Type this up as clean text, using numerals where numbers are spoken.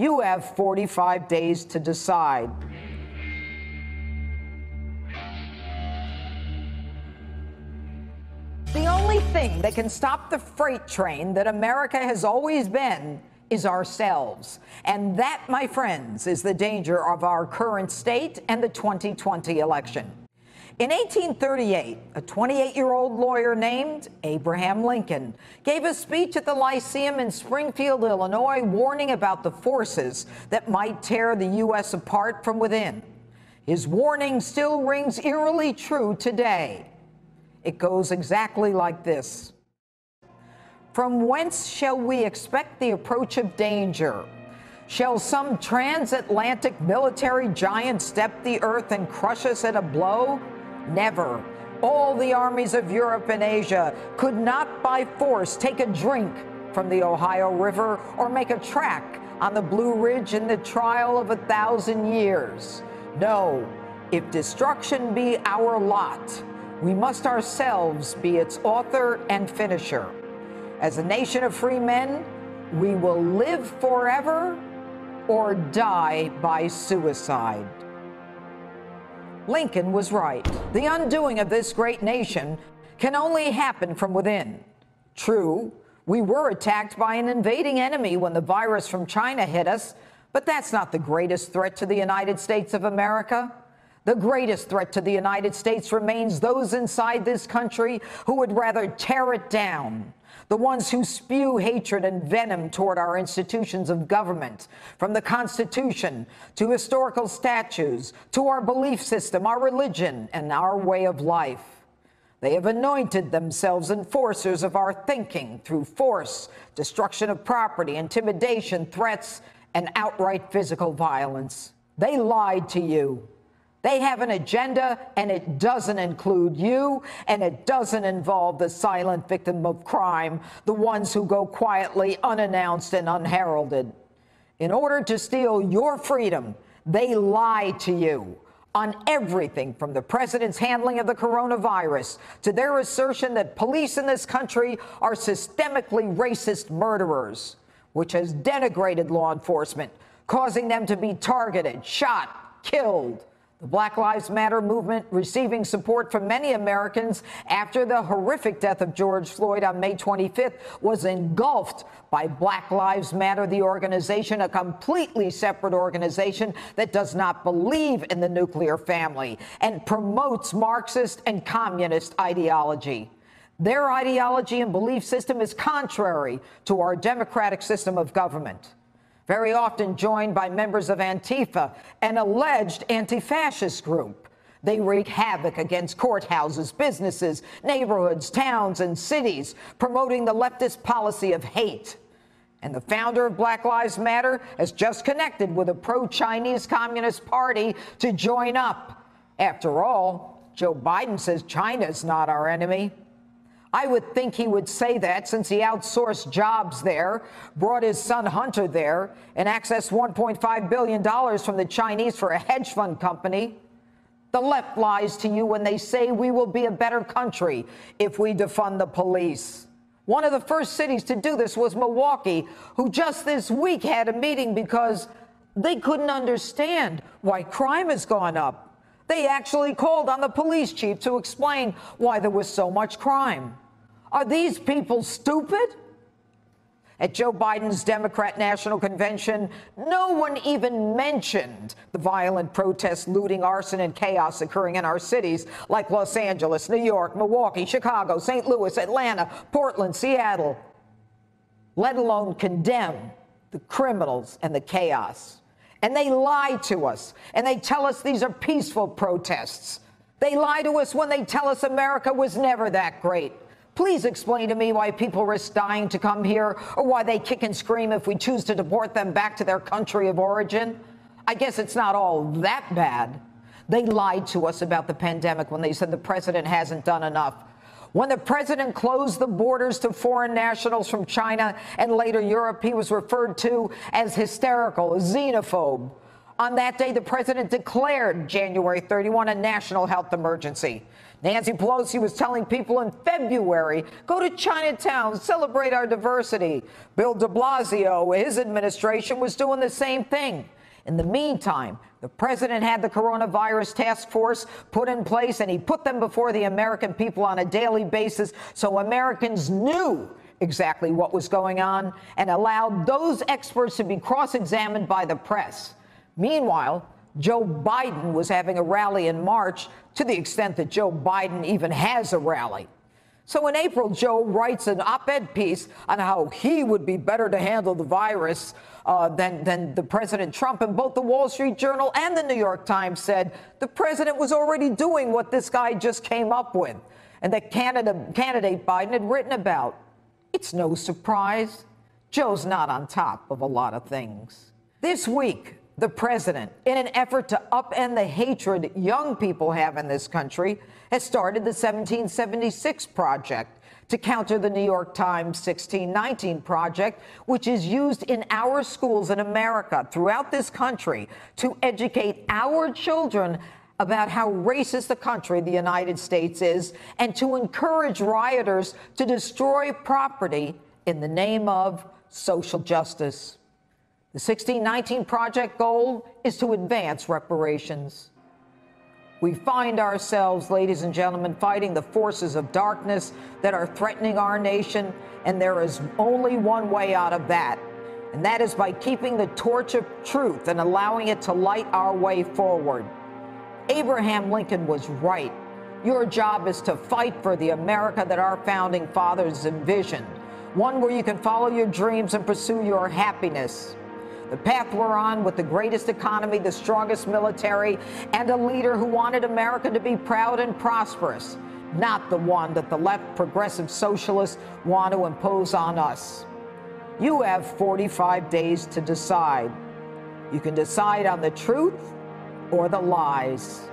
You have 45 days to decide. The only thing that can stop the freight train that America has always been is ourselves. And that, my friends, is the danger of our current state and the 2020 election. In 1838, a 28-year-old lawyer named Abraham Lincoln gave a speech at the Lyceum in Springfield, Illinois, warning about the forces that might tear the U.S. apart from within. His warning still rings eerily true today. It goes exactly like this. From whence shall we expect the approach of danger? Shall some transatlantic military giant step the earth and crush us at a blow? Never. All the armies of Europe and Asia could not by force take a drink from the Ohio River or make a track on the Blue Ridge in the trial of 1,000 years. No, if destruction be our lot, we must ourselves be its author and finisher. As a nation of free men, we will live forever or die by suicide. Lincoln was right. The undoing of this great nation can only happen from within. True, we were attacked by an invading enemy when the virus from China hit us, but that's not the greatest threat to the United States of America. The greatest threat to the United States remains those inside this country who would rather tear it down. The ones who spew hatred and venom toward our institutions of government, from the Constitution to historical statues to our belief system, our religion, and our way of life. They have anointed themselves enforcers of our thinking through force, destruction of property, intimidation, threats, and outright physical violence. They lied to you. They have an agenda, and it doesn't include you, and it doesn't involve the silent victim of crime, the ones who go quietly, unannounced and unheralded. In order to steal your freedom, they lie to you on everything from the president's handling of the coronavirus to their assertion that police in this country are systemically racist murderers, which has denigrated law enforcement, causing them to be targeted, shot, killed. The Black Lives Matter movement receiving support from many Americans after the horrific death of George Floyd on May 25th was engulfed by Black Lives Matter, the organization, a completely separate organization that does not believe in the nuclear family and promotes Marxist and communist ideology. Their ideology and belief system is contrary to our democratic system of government. Very often joined by members of Antifa, an alleged anti-fascist group. They wreak havoc against courthouses, businesses, neighborhoods, towns, and cities, promoting the leftist policy of hate. And the founder of Black Lives Matter has just connected with a pro-Chinese Communist Party to join up. After all, Joe Biden says China's not our enemy. I would think he would say that since he outsourced jobs there, brought his son Hunter there, and accessed $1.5 billion from the Chinese for a hedge fund company. The left lies to you when they say we will be a better country if we defund the police. One of the first cities to do this was Milwaukee, who just this week had a meeting because they couldn't understand why crime has gone up. They actually called on the police chief to explain why there was so much crime. Are these people stupid? At Joe Biden's Democrat National Convention, no one even mentioned the violent protests, looting, arson, and chaos occurring in our cities like Los Angeles, New York, Milwaukee, Chicago, St. Louis, Atlanta, Portland, Seattle, let alone condemn the criminals and the chaos. And they lie to us, and they tell us these are peaceful protests. They lie to us when they tell us America was never that great. Please explain to me why people risk dying to come here, or why they kick and scream if we choose to deport them back to their country of origin. I guess it's not all that bad. They lied to us about the pandemic when they said the president hasn't done enough. When the president closed the borders to foreign nationals from China and later Europe, he was referred to as hysterical, a xenophobe. On that day, the president declared January 31 a national health emergency. Nancy Pelosi was telling people in February, go to Chinatown, celebrate our diversity. Bill de Blasio, his administration, was doing the same thing. In the meantime, the president had the coronavirus task force put in place, and he put them before the American people on a daily basis so Americans knew exactly what was going on and allowed those experts to be cross-examined by the press. Meanwhile, Joe Biden was having a rally in March, to the extent that Joe Biden even has a rally. So in April, Joe writes an op-ed piece on how he would be better to handle the virus than the President Trump. And both the Wall Street Journal and the New York Times said the president was already doing what this guy just came up with and that candidate Biden had written about. It's no surprise. Joe's not on top of a lot of things. This week, the president, in an effort to upend the hatred young people have in this country, has started the 1776 Project to counter the New York Times 1619 Project, which is used in our schools in America throughout this country to educate our children about how racist the country, the United States, is, and to encourage rioters to destroy property in the name of social justice. The 1619 Project goal is to advance reparations. We find ourselves, ladies and gentlemen, fighting the forces of darkness that are threatening our nation, and there is only one way out of that, and that is by keeping the torch of truth and allowing it to light our way forward. Abraham Lincoln was right. Your job is to fight for the America that our founding fathers envisioned, one where you can follow your dreams and pursue your happiness. The path we're on, with the greatest economy, the strongest military, and a leader who wanted America to be proud and prosperous, not the one that the left progressive socialists want to impose on us. You have 45 days to decide. You can decide on the truth or the lies.